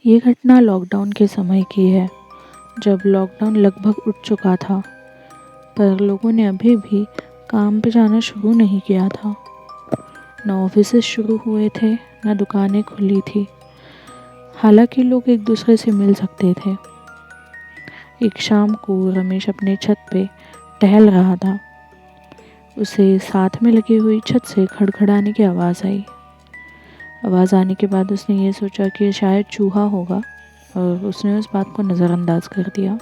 ये घटना लॉकडाउन के समय की है, जब लॉकडाउन लगभग उठ चुका था, पर लोगों ने अभी भी काम पे जाना शुरू नहीं किया था। न ऑफिसेज शुरू हुए थे, न दुकानें खुली थी। हालांकि लोग एक दूसरे से मिल सकते थे। एक शाम को रमेश अपने छत पे टहल रहा था। उसे साथ में लगी हुई छत से खड़खड़ाने की आवाज़ आई। आवाज़ आने के बाद उसने ये सोचा कि ये शायद चूहा होगा और उसने उस बात को नज़रअंदाज कर दिया।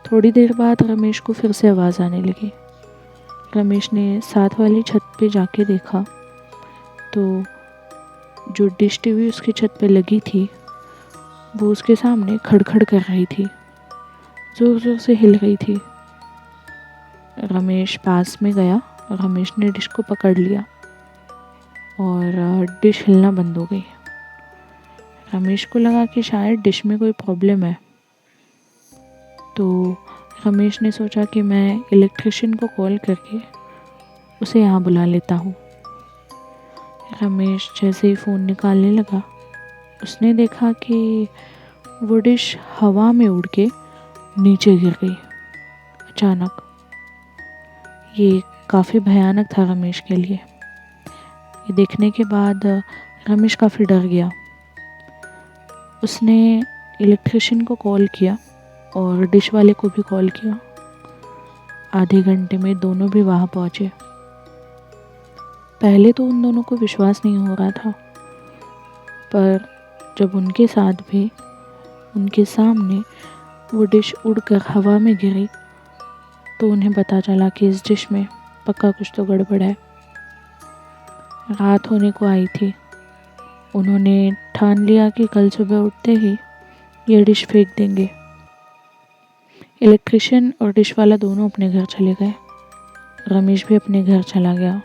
थोड़ी देर बाद रमेश को फिर से आवाज़ आने लगी। रमेश ने साथ वाली छत पे जाके देखा तो जो डिश टीवी उसकी छत पे लगी थी वो उसके सामने खड़खड़ कर रही थी, ज़ोर ज़ोर से हिल रही थी। रमेश पास में गया और रमेश ने डिश को पकड़ लिया और डिश हिलना बंद हो गई। रमेश को लगा कि शायद डिश में कोई प्रॉब्लम है, तो रमेश ने सोचा कि मैं इलेक्ट्रिशियन को कॉल करके उसे यहाँ बुला लेता हूँ। रमेश जैसे ही फ़ोन निकालने लगा, उसने देखा कि वो डिश हवा में उड़ के नीचे गिर गई अचानक। ये काफ़ी भयानक था रमेश के लिए। ये देखने के बाद रमेश काफ़ी डर गया। उसने इलेक्ट्रिशियन को कॉल किया और डिश वाले को भी कॉल किया। आधे घंटे में दोनों भी वहाँ पहुँचे। पहले तो उन दोनों को विश्वास नहीं हो रहा था, पर जब उनके साथ भी उनके सामने वो डिश उड़कर हवा में गिरी तो उन्हें पता चला कि इस डिश में पक्का कुछ तो गड़बड़ है। रात होने को आई थी। उन्होंने ठान लिया कि कल सुबह उठते ही ये डिश फेंक देंगे। इलेक्ट्रिशियन और डिश वाला दोनों अपने घर चले गए। रमेश भी अपने घर चला गया,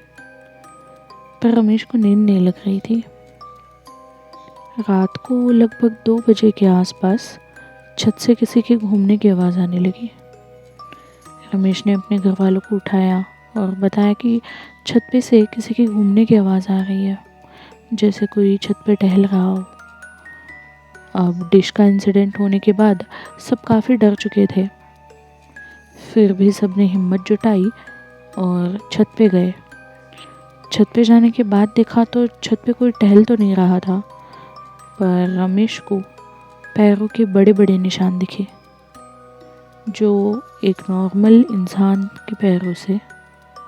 पर रमेश को नींद नहीं लग रही थी। रात को लगभग 2 बजे के आसपास छत से किसी के घूमने की आवाज़ आने लगी। रमेश ने अपने घर वालों को उठाया और बताया कि छत पे से किसी के घूमने की आवाज़ आ रही है, जैसे कोई छत पे टहल रहा हो। अब डिश का इंसिडेंट होने के बाद सब काफ़ी डर चुके थे। फिर भी सब ने हिम्मत जुटाई और छत पे गए। छत पे जाने के बाद देखा तो छत पे कोई टहल तो नहीं रहा था, पर रमेश को पैरों के बड़े बड़े निशान दिखे, जो एक नॉर्मल इंसान के पैरों से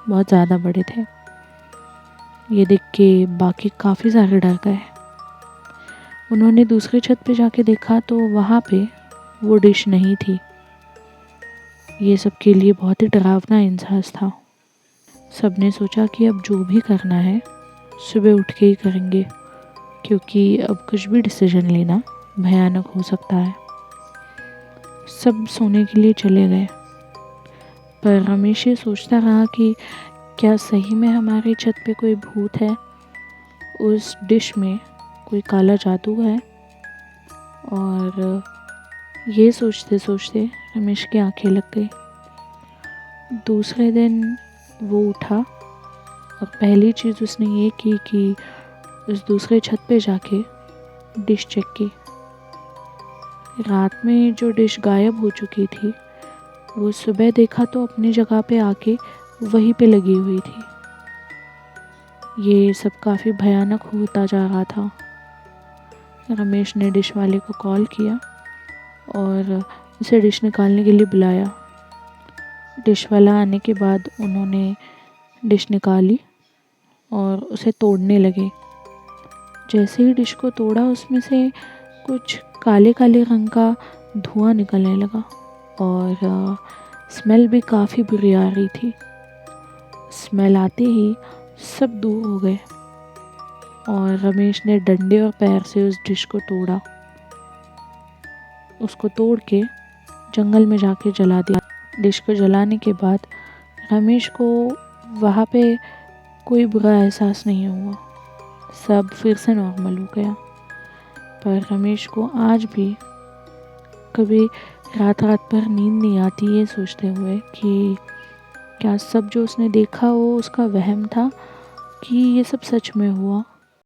बहुत ज़्यादा बड़े थे। ये देख के बाकी काफ़ी सारे डर गए। उन्होंने दूसरी छत पे जाके देखा तो वहाँ पे वो डिश नहीं थी। ये सबके लिए बहुत ही डरावना एहसास था। सबने सोचा कि अब जो भी करना है सुबह उठ के ही करेंगे, क्योंकि अब कुछ भी डिसीजन लेना भयानक हो सकता है। सब सोने के लिए चले गए, पर रमेश ये सोचता रहा कि क्या सही में हमारी छत पे कोई भूत है, उस डिश में कोई काला जादू है। और ये सोचते सोचते रमेश की आंखें लग गई। दूसरे दिन वो उठा और पहली चीज़ उसने ये की कि उस दूसरे छत पे जाके डिश चेक की। रात में जो डिश गायब हो चुकी थी वो सुबह देखा तो अपनी जगह पे आके वहीं पे लगी हुई थी। ये सब काफ़ी भयानक होता जा रहा था। रमेश ने डिश वाले को कॉल किया और उसे डिश निकालने के लिए बुलाया। डिश वाला आने के बाद उन्होंने डिश निकाली और उसे तोड़ने लगे। जैसे ही डिश को तोड़ा उसमें से कुछ काले काले रंग का धुआं निकलने लगा और स्मेल भी काफ़ी बुरी आ रही थी। स्मेल आते ही सब दूर हो गए और रमेश ने डंडे और पैर से उस डिश को तोड़ा। उसको तोड़ के जंगल में जाके जला दिया। डिश को जलाने के बाद रमेश को वहाँ पे कोई बुरा एहसास नहीं हुआ। सब फिर से नॉर्मल हो गया। पर रमेश को आज भी कभी रात रात भर नींद नहीं आती, ये सोचते हुए कि क्या सब जो उसने देखा वो उसका वहम था कि ये सब सच में हुआ।